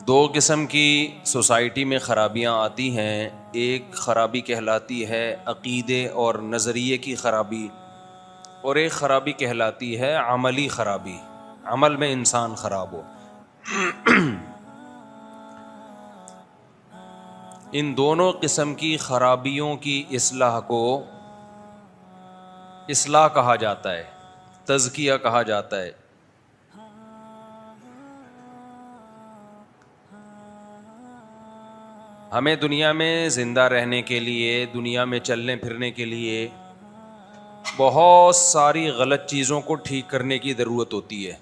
دو قسم کی سوسائٹی میں خرابیاں آتی ہیں. ایک خرابی کہلاتی ہے عقیدے اور نظریے کی خرابی، اور ایک خرابی کہلاتی ہے عملی خرابی، عمل میں انسان خراب ہو. ان دونوں قسم کی خرابیوں کی اصلاح کو اصلاح کہا جاتا ہے، تزکیہ کہا جاتا ہے. ہمیں دنیا میں زندہ رہنے کے لیے، دنیا میں چلنے پھرنے کے لیے بہت ساری غلط چیزوں کو ٹھیک کرنے کی ضرورت ہوتی ہے.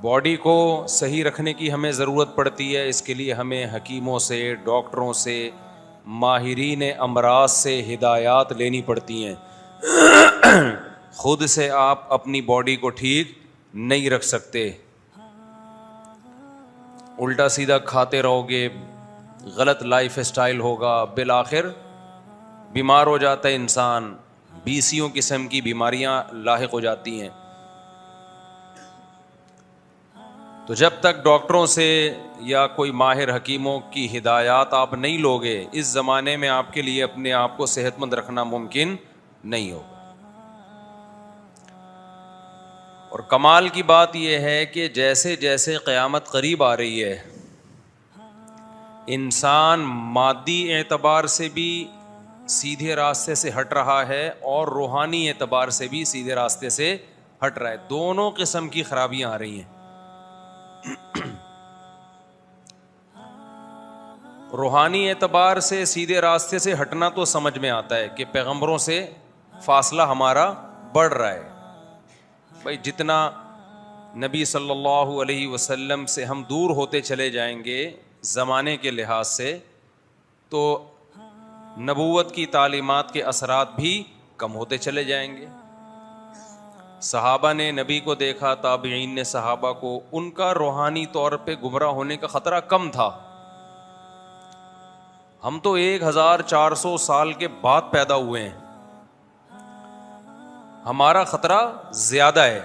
باڈی کو صحیح رکھنے کی ہمیں ضرورت پڑتی ہے. اس کے لیے ہمیں حکیموں سے، ڈاکٹروں سے، ماہرین امراض سے ہدایات لینی پڑتی ہیں. خود سے آپ اپنی باڈی کو ٹھیک نہیں رکھ سکتے. الٹا سیدھا کھاتے رہو گے، غلط لائف اسٹائل ہوگا، بالآخر بیمار ہو جاتا ہے انسان. 20 قسم کی بیماریاں لاحق ہو جاتی ہیں. تو جب تک ڈاکٹروں سے یا کوئی ماہر حکیموں کی ہدایات آپ نہیں لوگے، اس زمانے میں آپ کے لیے اپنے آپ کو صحت مند رکھنا ممکن نہیں ہوگا. اور کمال کی بات یہ ہے کہ جیسے جیسے قیامت قریب آ رہی ہے، انسان مادی اعتبار سے بھی سیدھے راستے سے ہٹ رہا ہے اور روحانی اعتبار سے بھی سیدھے راستے سے ہٹ رہا ہے. دونوں قسم کی خرابیاں آ رہی ہیں. روحانی اعتبار سے سیدھے راستے سے ہٹنا تو سمجھ میں آتا ہے کہ پیغمبروں سے فاصلہ ہمارا بڑھ رہا ہے. بھائی جتنا نبی صلی اللہ علیہ وسلم سے ہم دور ہوتے چلے جائیں گے زمانے کے لحاظ سے، تو نبوت کی تعلیمات کے اثرات بھی کم ہوتے چلے جائیں گے. صحابہ نے نبی کو دیکھا، تابعین نے صحابہ کو، ان کا روحانی طور پہ گمراہ ہونے کا خطرہ کم تھا. ہم تو 1400 سال کے بعد پیدا ہوئے ہیں، ہمارا خطرہ زیادہ ہے،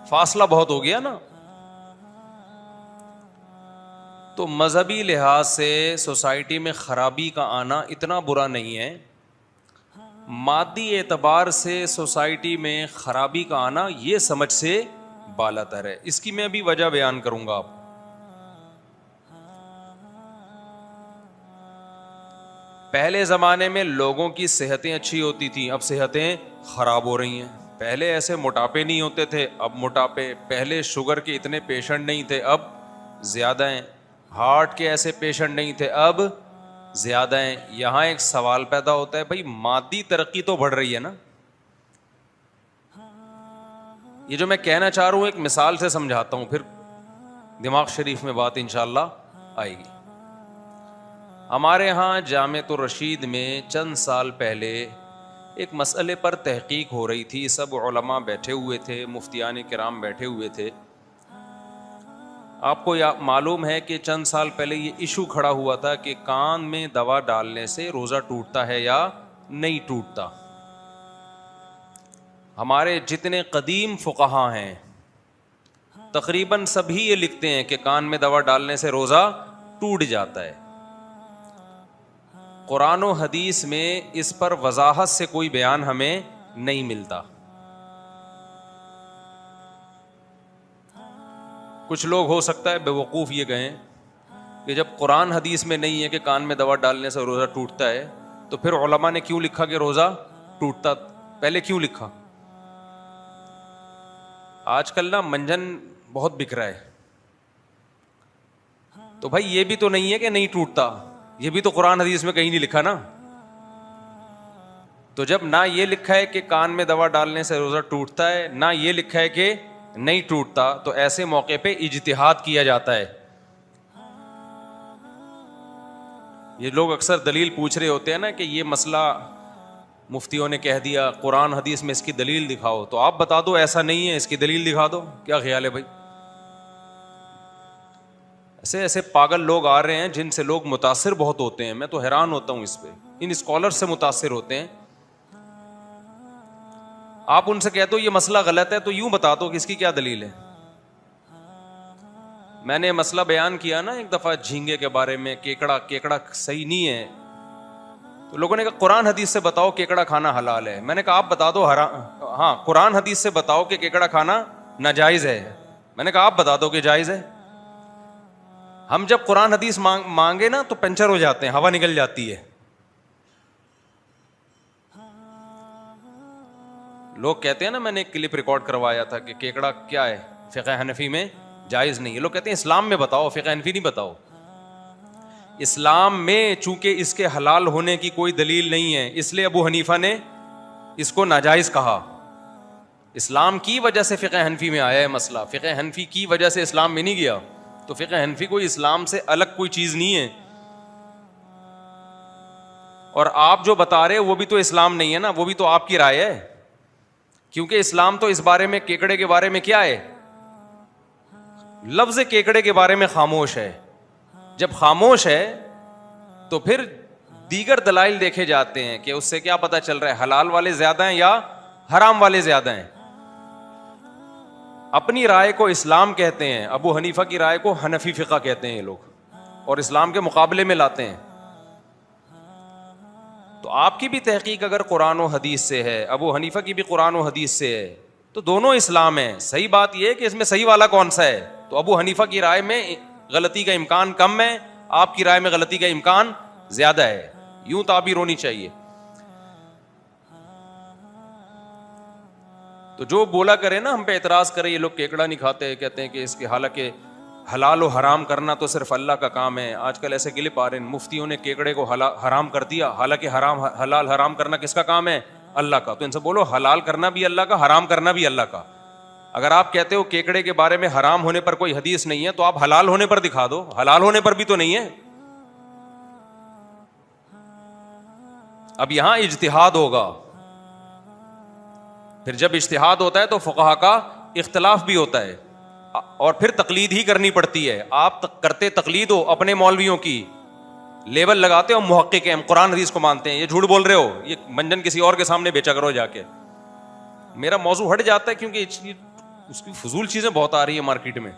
فاصلہ بہت ہو گیا نا. تو مذہبی لحاظ سے سوسائٹی میں خرابی کا آنا اتنا برا نہیں ہے. مادی اعتبار سے سوسائٹی میں خرابی کا آنا یہ سمجھ سے بالاتر ہے. اس کی میں ابھی وجہ بیان کروں گا. آپ پہلے زمانے میں لوگوں کی صحتیں اچھی ہوتی تھیں، اب صحتیں خراب ہو رہی ہیں. پہلے ایسے موٹاپے نہیں ہوتے تھے، اب موٹاپے. پہلے شوگر کے اتنے پیشنٹ نہیں تھے، اب زیادہ ہیں. ہارٹ کے ایسے پیشنٹ نہیں تھے، اب زیادہ ہیں. یہاں ایک سوال پیدا ہوتا ہے، بھائی مادی ترقی تو بڑھ رہی ہے نا. یہ جو میں کہنا چاہ رہا ہوں ایک مثال سے سمجھاتا ہوں، پھر دماغ شریف میں بات انشاءاللہ آئے گی. ہمارے ہاں جامعۃ الرشید میں چند سال پہلے ایک مسئلے پر تحقیق ہو رہی تھی. سب علماء بیٹھے ہوئے تھے، مفتیان کرام بیٹھے ہوئے تھے. آپ کو معلوم ہے کہ چند سال پہلے یہ ایشو کھڑا ہوا تھا کہ کان میں دوا ڈالنے سے روزہ ٹوٹتا ہے یا نہیں ٹوٹتا. ہمارے جتنے قدیم فقہا ہیں تقریباً سبھی یہ لکھتے ہیں کہ کان میں دوا ڈالنے سے روزہ ٹوٹ جاتا ہے. قرآن و حدیث میں اس پر وضاحت سے کوئی بیان ہمیں نہیں ملتا. کچھ لوگ ہو سکتا ہے بے وقوف یہ کہیں کہ جب قرآن حدیث میں نہیں ہے کہ کان میں دوا ڈالنے سے روزہ ٹوٹتا ہے، تو پھر علماء نے کیوں لکھا کہ روزہ ٹوٹتا؟ پہلے کیوں لکھا؟ آج کل نا منجن بہت بک رہا ہے. تو بھائی یہ بھی تو نہیں ہے کہ نہیں ٹوٹتا، یہ بھی تو قرآن حدیث میں کہیں نہیں لکھا نا. تو جب نہ یہ لکھا ہے کہ کان میں دوا ڈالنے سے روزہ ٹوٹتا ہے، نہ یہ لکھا ہے کہ نہیں ٹوٹتا، تو ایسے موقع پہ اجتہاد کیا جاتا ہے. یہ لوگ اکثر دلیل پوچھ رہے ہوتے ہیں نا کہ یہ مسئلہ مفتیوں نے کہہ دیا، قرآن حدیث میں اس کی دلیل دکھاؤ. تو آپ بتا دو ایسا نہیں ہے، اس کی دلیل دکھا دو. کیا خیال ہے بھائی؟ ایسے پاگل لوگ آ رہے ہیں جن سے لوگ متاثر بہت ہوتے ہیں. میں تو حیران ہوتا ہوں اس پہ، ان اسکالر سے متاثر ہوتے ہیں. آپ ان سے کہتے ہو یہ مسئلہ غلط ہے تو یوں بتا دو کہ اس کی کیا دلیل ہے. میں نے مسئلہ بیان کیا نا ایک دفعہ جھینگے کے بارے میں, کیکڑا صحیح نہیں ہے, تو لوگوں نے کہا قرآن حدیث سے بتاؤ کیکڑا کھانا حلال ہے. میں نے کہا آپ بتا دو ہاں قرآن حدیث سے بتاؤ کہ کیکڑا کھانا ناجائز ہے. میں نے کہا آپ بتا دو کہ جائز ہے. ہم جب قرآن حدیث مانگے نا تو پنچر ہو جاتے ہیں, ہوا نکل جاتی ہے. لوگ کہتے ہیں نا, میں نے ایک کلپ ریکارڈ کروایا تھا کہ کیکڑا کیا ہے فقہ حنفی میں جائز نہیں ہے. لوگ کہتے ہیں اسلام میں بتاؤ, فقہ حنفی نہیں بتاؤ. اسلام میں چونکہ اس کے حلال ہونے کی کوئی دلیل نہیں ہے, اس لیے ابو حنیفہ نے اس کو ناجائز کہا. اسلام کی وجہ سے فقہ حنفی میں آیا ہے مسئلہ, فقہ حنفی کی وجہ سے اسلام میں نہیں گیا. تو فقہ حنفی کوئی اسلام سے الگ کوئی چیز نہیں ہے. اور آپ جو بتا رہے وہ بھی تو اسلام نہیں ہے نا, وہ بھی تو آپ کی رائے ہے. کیونکہ اسلام تو اس بارے میں کیکڑے کے بارے میں کیا ہے, لفظ کیکڑے کے بارے میں خاموش ہے. جب خاموش ہے تو پھر دیگر دلائل دیکھے جاتے ہیں کہ اس سے کیا پتہ چل رہا ہے حلال والے زیادہ ہیں یا حرام والے زیادہ ہیں. اپنی رائے کو اسلام کہتے ہیں, ابو حنیفہ کی رائے کو حنفی فقہ کہتے ہیں یہ لوگ, اور اسلام کے مقابلے میں لاتے ہیں. تو آپ کی بھی تحقیق اگر قرآن و حدیث سے ہے, ابو حنیفہ کی بھی قرآن و حدیث سے ہے, تو دونوں اسلام ہیں. صحیح بات یہ ہے کہ اس میں صحیح والا کون سا ہے. تو ابو حنیفہ کی رائے میں غلطی کا امکان کم ہے, آپ کی رائے میں غلطی کا امکان زیادہ ہے. یوں تعبیر ہونی چاہیے. تو جو بولا کرے نا ہم پہ اعتراض کرے یہ لوگ کیکڑا نہیں کھاتے, کہتے ہیں کہ اس کے حالانکہ حلال و حرام کرنا تو صرف اللہ کا کام ہے. آج کل ایسے کلپ آ رہے ہیں, مفتیوں نے کیکڑے کو حرام کر دیا, حالانکہ حلال حرام کرنا کس کا کام ہے, اللہ کا. تو ان سے بولو حلال کرنا بھی اللہ کا, حرام کرنا بھی اللہ کا. اگر آپ کہتے ہو کیکڑے کے بارے میں حرام ہونے پر کوئی حدیث نہیں ہے, تو آپ حلال ہونے پر دکھا دو, حلال ہونے پر بھی تو نہیں ہے. اب یہاں اجتہاد ہوگا, پھر جب اجتہاد ہوتا ہے تو فقہا کا اختلاف بھی ہوتا ہے, اور پھر تقلید ہی کرنی پڑتی ہے. آپ کرتے تقلید ہو اپنے مولویوں کی, لیبل لگاتے ہو محقق ہیں, ہم قرآن حدیث کو مانتے ہیں, یہ جھوٹ بول رہے ہو, یہ منجن کسی اور کے سامنے بیچا کرو جا کے. میرا موضوع ہٹ جاتا ہے کیونکہ اس کی فضول چیزیں بہت آ رہی ہیں مارکیٹ میں.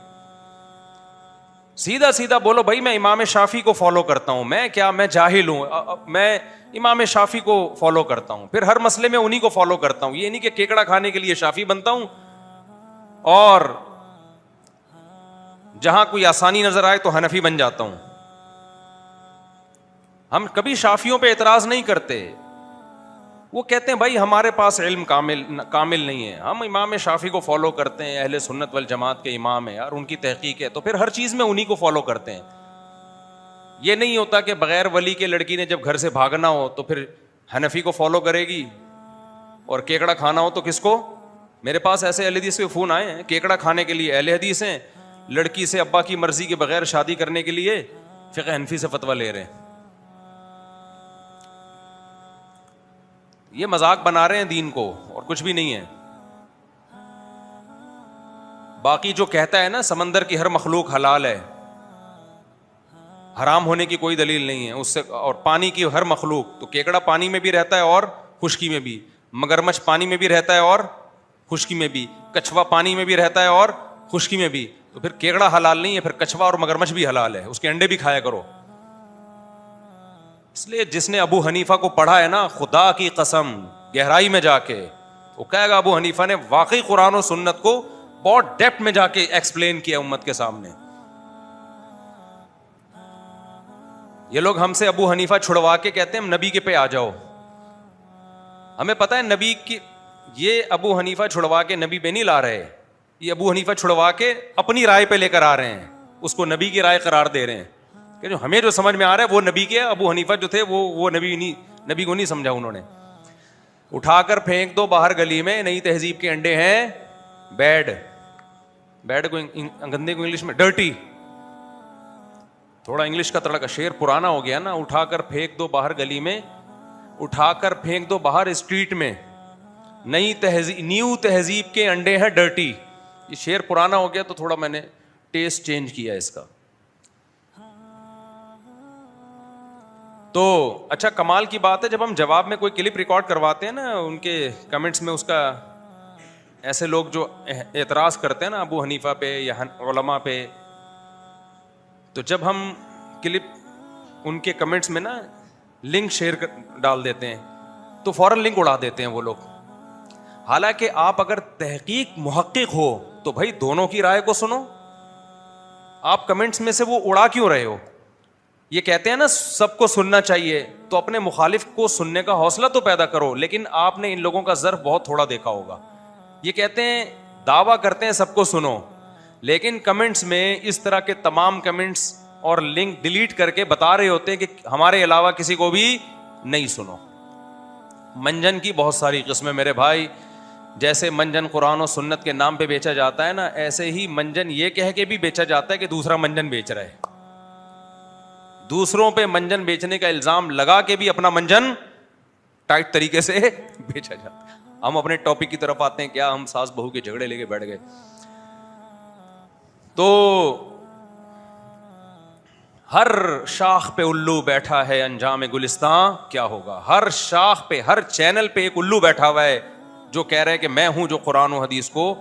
سیدھا سیدھا بولو بھائی میں امام شافعی کو فالو کرتا ہوں, میں کیا میں جاہل ہوں, میں امام شافعی کو فالو کرتا ہوں, پھر ہر مسئلے میں انہی کو فالو کرتا ہوں. یہ نہیں کہ کیکڑا کھانے کے لیے شافعی بنتا ہوں اور جہاں کوئی آسانی نظر آئے تو حنفی بن جاتا ہوں. ہم کبھی شافعیوں پہ اعتراض نہیں کرتے, وہ کہتے ہیں بھائی ہمارے پاس علم کامل نہیں ہے, ہم امام شافعی کو فالو کرتے ہیں, اہل سنت والجماعت کے امام ہیں اور ان کی تحقیق ہے, تو پھر ہر چیز میں انہی کو فالو کرتے ہیں. یہ نہیں ہوتا کہ بغیر ولی کے لڑکی نے جب گھر سے بھاگنا ہو تو پھر حنفی کو فالو کرے گی, اور کیکڑا کھانا ہو تو کس کو. میرے پاس ایسے اہل حدیث کے فون آئے ہیں, کیکڑا کھانے کے لیے اہل حدیث ہیں, لڑکی سے ابا کی مرضی کے بغیر شادی کرنے کے لیے فقہ حنفی سے فتویٰ لے رہے ہیں. یہ مذاق بنا رہے ہیں دین کو اور کچھ بھی نہیں ہے. باقی جو کہتا ہے نا سمندر کی ہر مخلوق حلال ہے, حرام ہونے کی کوئی دلیل نہیں ہے اس سے, اور پانی کی ہر مخلوق, تو کیکڑا پانی میں بھی رہتا ہے اور خشکی میں بھی, مگرمچھ پانی میں بھی رہتا ہے اور خشکی میں بھی, کچھوا پانی میں بھی رہتا ہے اور خشکی میں بھی, تو پھر کیکڑا حلال نہیں ہے, پھر کچھوا اور مگرمچھ بھی حلال ہے, اس کے انڈے بھی کھایا کرو. اس لیے جس نے ابو حنیفہ کو پڑھا ہے نا, خدا کی قسم گہرائی میں جا کے وہ کہے گا ابو حنیفہ نے واقعی قرآن و سنت کو بہت ڈیپتھ میں جا کے ایکسپلین کیا امت کے سامنے. یہ لوگ ہم سے ابو حنیفہ چھڑوا کے کہتے ہیں ہم نبی کے پہ آ جاؤ. ہمیں پتہ ہے نبی کی, یہ ابو حنیفہ چھڑوا کے نبی پہ نہیں لا رہے, یہ ابو حنیفہ چھڑوا کے اپنی رائے پہ لے کر آ رہے ہیں, اس کو نبی کی رائے قرار دے رہے ہیں کہ جو ہمیں جو سمجھ میں آ رہا ہے وہ نبی کے. ابو حنیفہ جو تھے وہ نبی کو نہیں سمجھا انہوں نے. اٹھا کر پھینک دو باہر گلی میں, نئی تہذیب کے انڈے ہیں بیڈ کو گندے کو انگلش میں ڈرٹی, تھوڑا انگلش کا تڑکا, شعر پرانا ہو گیا نا. اٹھا کر پھینک دو باہر گلی میں, اٹھا کر پھینک دو باہر اسٹریٹ میں, نیو تہذیب کے انڈے ہیں ڈرٹی. یہ شعر پرانا ہو گیا تو تھوڑا میں نے ٹیسٹ چینج کیا اس کا. تو اچھا کمال کی بات ہے جب ہم جواب میں کوئی کلپ ریکارڈ کرواتے ہیں نا, ان کے کمنٹس میں اس کا ایسے لوگ جو اعتراض کرتے ہیں نا ابو حنیفہ پہ یا علماء پہ, تو جب ہم کلپ ان کے کمنٹس میں نا لنک شیئر ڈال دیتے ہیں تو فوراً لنک اڑا دیتے ہیں وہ لوگ. حالانکہ آپ اگر تحقیق محقق ہو تو بھائی دونوں کی رائے کو سنو. آپ کمنٹس میں سے وہ اڑا کیوں رہے ہو؟ یہ کہتے ہیں نا سب کو سننا چاہیے, تو اپنے مخالف کو سننے کا حوصلہ تو پیدا کرو. لیکن آپ نے ان لوگوں کا ظرف بہت تھوڑا دیکھا ہوگا. یہ کہتے ہیں, دعویٰ کرتے ہیں سب کو سنو, لیکن کمنٹس میں اس طرح کے تمام کمنٹس اور لنک ڈیلیٹ کر کے بتا رہے ہوتے ہیں کہ ہمارے علاوہ کسی کو بھی نہیں سنو. منجن کی بہت ساری قسمیں میرے بھائی. جیسے منجن قرآن و سنت کے نام پہ بیچا جاتا ہے نا, ایسے ہی منجن یہ کہہ کے بھی بیچا جاتا ہے کہ دوسرا منجن بیچ رہا ہے. دوسروں پہ منجن بیچنے کا الزام لگا کے بھی اپنا منجن ٹائٹ طریقے سے بیچا جاتا ہے. ہم اپنے ٹاپک کی طرف آتے ہیں. کیا ہم ساس بہو کے جھگڑے لے کے بیٹھ گئے؟ تو ہر شاخ پہ الو بیٹھا ہے, انجام گلستان کیا ہوگا. ہر شاخ پہ, ہر چینل پہ ایک الو بیٹھا ہوا ہے جو کہہ رہے کہ میں ہوں جو قرآن و حدیث کو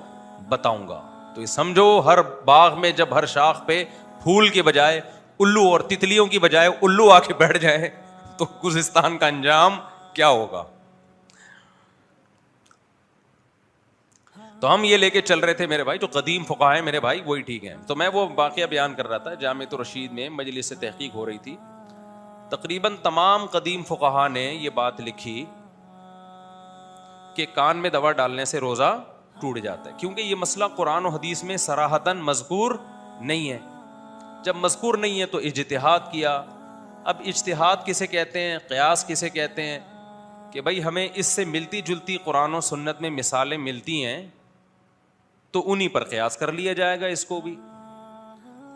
بتاؤں گا. تو یہ سمجھو ہر باغ میں جب ہر شاخ پہ پھول کے بجائے الو اور تتلیوں کی بجائے الو آ کے بیٹھ جائے تو گلستان کا انجام کیا ہوگا. تو ہم یہ لے کے چل رہے تھے میرے بھائی, جو قدیم فقہا ہیں میرے بھائی وہی ٹھیک ہیں. تو میں وہ واقعہ بیان کر رہا تھا, جامعۃ الرشید میں مجلس سے تحقیق ہو رہی تھی. تقریباً تمام قدیم فقہا نے یہ بات لکھی کہ کان میں دوا ڈالنے سے روزہ ٹوٹ جاتا ہے, کیونکہ یہ مسئلہ قرآن و حدیث میں صراحتاً مذکور نہیں ہے. جب مذکور نہیں ہے تو اجتہاد کیا. اب اجتہاد کسے کہتے ہیں, قیاس کسے کہتے ہیں, کہ بھائی ہمیں اس سے ملتی جلتی قرآن و سنت میں مثالیں ملتی ہیں تو انہی پر قیاس کر لیا جائے گا اس کو بھی.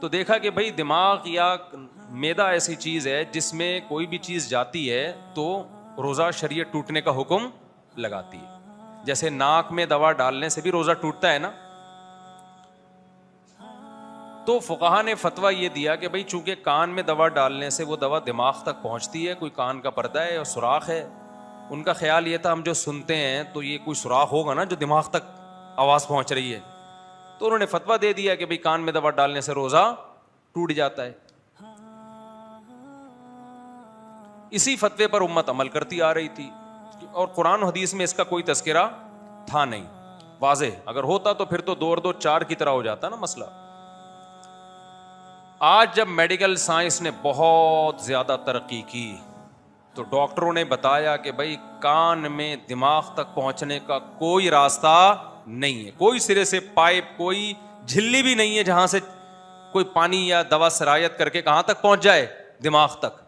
تو دیکھا کہ بھائی دماغ یا معدہ ایسی چیز ہے جس میں کوئی بھی چیز جاتی ہے تو روزہ شریعت ٹوٹنے کا حکم لگاتی ہے. جیسے ناک میں دوا ڈالنے سے بھی روزہ ٹوٹتا ہے نا. تو فقہا نے فتویٰ یہ دیا کہ بھائی چونکہ کان میں دوا ڈالنے سے وہ دوا دماغ تک پہنچتی ہے, کوئی کان کا پردہ ہے اور سوراخ ہے. ان کا خیال یہ تھا ہم جو سنتے ہیں تو یہ کوئی سوراخ ہوگا نا جو دماغ تک آواز پہنچ رہی ہے. تو انہوں نے فتویٰ دے دیا کہ بھئی کان میں دوا ڈالنے سے روزہ ٹوٹ جاتا ہے. اسی فتوے پر امت عمل کرتی آ رہی تھی, اور قرآن و حدیث میں اس کا کوئی تذکرہ تھا نہیں واضح. اگر ہوتا تو پھر تو 2 اور 2 4 کی طرح ہو جاتا نا مسئلہ. آج جب میڈیکل سائنس نے بہت زیادہ ترقی کی تو ڈاکٹروں نے بتایا کہ بھئی کان میں دماغ تک پہنچنے کا کوئی راستہ نہیں ہے, کوئی سرے سے پائپ, کوئی جھلی بھی نہیں ہے جہاں سے کوئی پانی یا دوا سرایت کر کے کہاں تک پہنچ جائے, دماغ تک.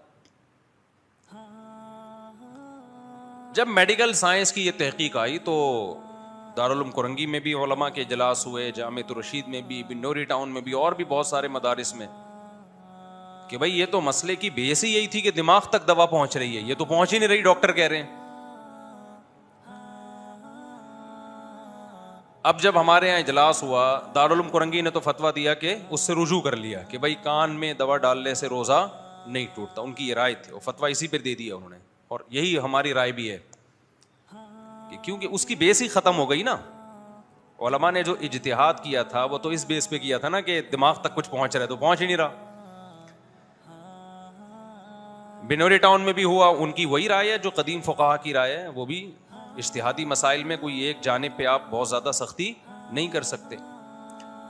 جب میڈیکل سائنس کی یہ تحقیق آئی تو دارالعلوم کرنگی میں بھی علماء کے اجلاس ہوئے, جامعۃ الرشید میں بھی, بنوری ٹاؤن میں بھی, اور بھی بہت سارے مدارس میں, کہ بھئی یہ تو مسئلے کی بیس ہی یہی تھی کہ دماغ تک دوا پہنچ رہی ہے, یہ تو پہنچ ہی نہیں رہی, ڈاکٹر کہہ رہے ہیں. اب جب ہمارے یہاں اجلاس ہوا, دارالعلوم کرنگی نے تو فتویٰ دیا کہ اس سے رجوع کر لیا کہ بھئی کان میں دوا ڈالنے سے روزہ نہیں ٹوٹتا. ان کی یہ رائے تھی, اور فتویٰ اسی پہ دے دیا انہوں نے, اور یہی ہماری رائے بھی ہے کہ کیونکہ اس کی بیس ہی ختم ہو گئی نا. علماء نے جو اجتہاد کیا تھا وہ تو اس بیس پہ کیا تھا نا کہ دماغ تک کچھ پہنچ رہا ہے, تو پہنچ ہی نہیں رہا. بنوری ٹاؤن میں بھی ہوا, ان کی وہی رائے ہے جو قدیم فقہا کی رائے ہے. وہ بھی اجتہادی مسائل میں کوئی ایک جانب پہ آپ بہت زیادہ سختی نہیں کر سکتے.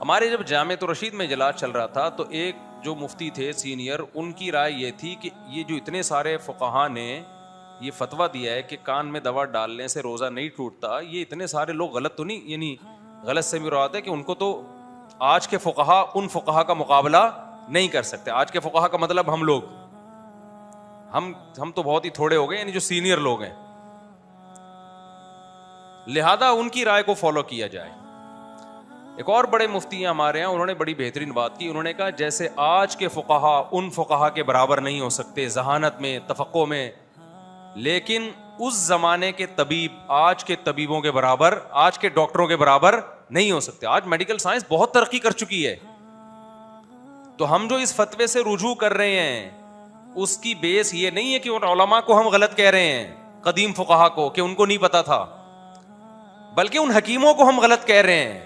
ہمارے جب جامعۃ الرشید میں اجلاس چل رہا تھا تو ایک جو مفتی تھے سینئر, ان کی رائے یہ تھی کہ یہ جو اتنے سارے فقہا نے یہ فتویٰ دیا ہے کہ کان میں دوا ڈالنے سے روزہ نہیں ٹوٹتا, یہ اتنے سارے لوگ غلط تو نہیں, یعنی غلط سے مراد ہے کہ ان کو تو آج کے فقہا ان فقہا کا مقابلہ نہیں کر سکتے. آج کے فقہا کا مطلب ہم لوگ, ہم تو بہت ہی تھوڑے ہو گئے, یعنی جو سینئر لوگ ہیں. لہذا ان کی رائے کو فالو کیا جائے. ایک اور بڑے مفتی ہیں ہمارے یہاں, انہوں نے بڑی بہترین بات کی. انہوں نے کہا جیسے آج کے فقہا ان فقہا کے برابر نہیں ہو سکتے ذہانت میں, تفقہ میں, لیکن اس زمانے کے طبیب آج کے طبیبوں کے برابر, آج کے ڈاکٹروں کے برابر نہیں ہو سکتے. آج میڈیکل سائنس بہت ترقی کر چکی ہے. تو ہم جو اس فتوے سے رجوع کر رہے ہیں اس کی بیس یہ نہیں ہے کہ ان علماء کو ہم غلط کہہ رہے ہیں, قدیم فقہا کو, کہ ان کو نہیں پتا تھا, بلکہ ان حکیموں کو ہم غلط کہہ رہے ہیں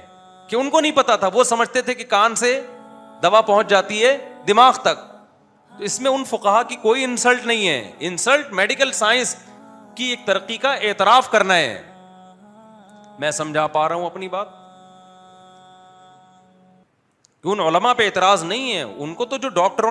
کہ ان کو نہیں پتا تھا. وہ سمجھتے تھے کہ کان سے دوا پہنچ جاتی ہے دماغ تک. تو اس میں ان فقہا کی کوئی انسلٹ نہیں ہے. انسلٹ میڈیکل سائنس کی ایک ترقی کا اعتراف کرنا ہے. میں سمجھا پا رہا ہوں اپنی بات؟ ان علماء پہ اعتراض نہیں ہے, ان کو تو جو ڈاکٹروں